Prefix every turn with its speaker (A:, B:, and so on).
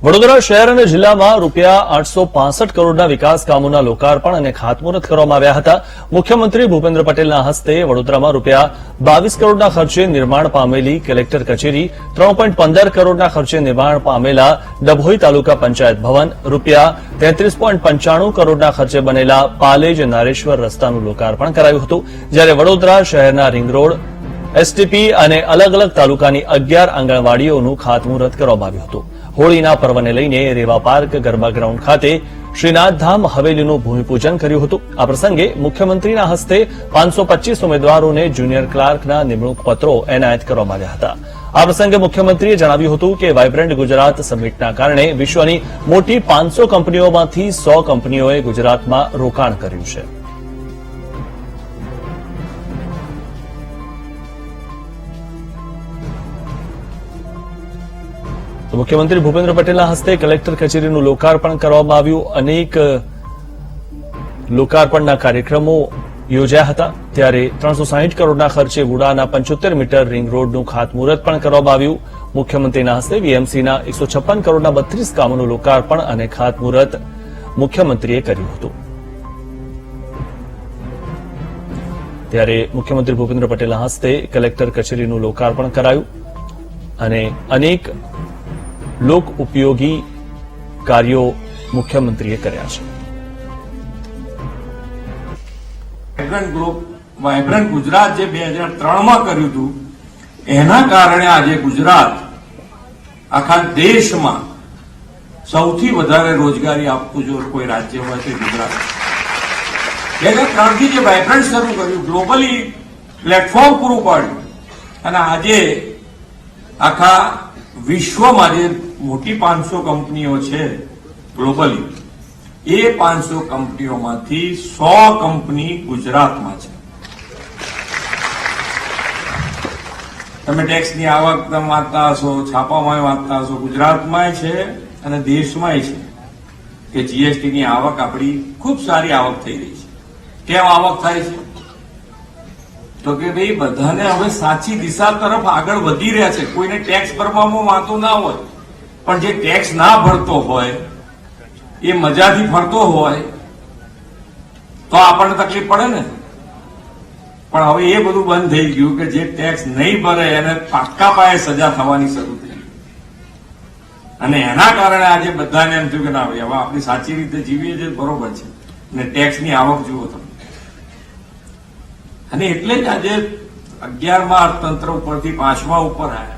A: વડોદરા શહેર અને જિલ્લામાં ₹865 કરોડના વિકાસ કામોના લોકાર્પણ અને ખાતમુહૂર્ત કરવામાં આવ્યા હતા। મુખ્યમંત્રી ભૂપેન્દ્ર પટેલના હસ્તે વડોદરામાં ₹22 કરોડના ખર્ચે નિર્માણ પામેલી કલેક્ટર કચેરી, 3.15 કરોડના ખર્ચે નિર્માણ પામેલા ડભોઈ તાલુકા પંચાયત ભવન, ₹33.95 કરોડના ખર્ચે બનેલા પાલેજ નારેશ્વર રસ્તાનું લોકાર્પણ કરાયું હતું। જ્યારે વડોદરા શહેરના રિંગ રોડ, એસટીપી અને અલગ અલગ તાલુકાની 11 આંગણવાડીઓનું ખાતમુહૂર્ત કરવામાં આવ્યું હતું। હોળીના પર્વને લઈને રેવા પાર્ક ગરબા ગ્રાઉન્ડ ખાતે શ્રીનાથધામ હવેલીનું ભૂમિપૂજન કર્યું હતું। આ પ્રસંગે મુખ્યમંત્રીના હસ્તે 525 ઉમેદવારોને જુનિયર ક્લાર્કના નિમણૂક પત્રો એનાયત કરવામાં આવ્યા હતા। આ પ્રસંગે મુખ્યમંત્રીએ જણાવ્યું હતું કે વાઇબ્રન્ટ ગુજરાત સમિટના કારણે વિશ્વની મોટી 500 કંપનીઓમાંથી 100 કંપનીઓએ ગુજરાતમાં રોકાણ કર્યું છે। મુખ્યમંત્રી ભૂપેન્દ્ર પટેલના હસ્તે કલેક્ટર કચેરીનું લોકાર્પણ કરવામાં આવ્યું। અનેક લોકાર્પણના કાર્યક્રમો યોજાયા હતા। ત્યારે 360 કરોડના ખર્ચે વુડાના 75 મીટર રિંગ રોડનું ખાતમુહૂર્ત પણ કરવામાં આવ્યું। મુખ્યમંત્રીના હસ્તે વીએમસીના 156 કરોડના 32 કામોનું લોકાર્પણ અને ખાતમુહૂર્ત મુખ્યમંત્રીએ કર્યું હતું। ત્યારે મુખ્યમંત્રી ભૂપેન્દ્ર પટેલના હસ્તે કલેક્ટર કચેરીનું લોકાર્પણ કરાયું અને અનેક લોક ઉપયોગી કાર્યો મુખ્યમંત્રીએ કર્યા છે।
B: વાઇબ્રન્ટ ગુજરાત જે 2003માં કર્યું હતું એના કારણે આજે ગુજરાત આખા દેશમાં સૌથી વધારે રોજગારી આપતું જો કોઈ રાજ્ય હોય તો ગુજરાત। 2003થી જે વાઇબ્રન્ટ શરૂ કર્યું, ગ્લોબલી પ્લેટફોર્મ પૂરું પાડ્યું અને આજે આખા વિશ્વમાં જે મોટી 500 કંપનીઓ છે ગ્લોબલી, એ 500 કંપનીઓમાંથી 100 કંપની ગુજરાતમાં છે। તમે ટેક્સની આવક તમે વાંચતા હશો, છાપામાં વાંચતા હશો, ગુજરાતમાં છે અને દેશમાં છે કે જીએસટીની આવક આપણી ખૂબ સારી આવક થઈ રહી છે। કેમ આવક થાય છે? તો કે ભાઈ બધાને હવે સાચી દિશા તરફ આગળ વધી રહ્યા છે। કોઈને ટેક્સ ભરવામાં વાંધો ના હોય, પણ જે ટેક્સ ના ભરતો હોય એ મજાથી ફરતો હોય તો આપણને તકલીફ પડે ને। પણ હવે એ બધું બંધ થઈ ગયું કે જે ટેક્સ નહીં ભરે એને પાક્કા પાયે સજા થવાની શરૂ થઈ અને એના કારણે આજે બધાને એમ થયું કે ના ભાઈ હવે આપણી સાચી રીતે જીવીએ છીએ બરોબર છે અને ટેક્સની આવક જુઓ તમે। અને એટલે જ આજે 11મા અર્થતંત્ર ઉપરથી 5મા ઉપર આવ્યા।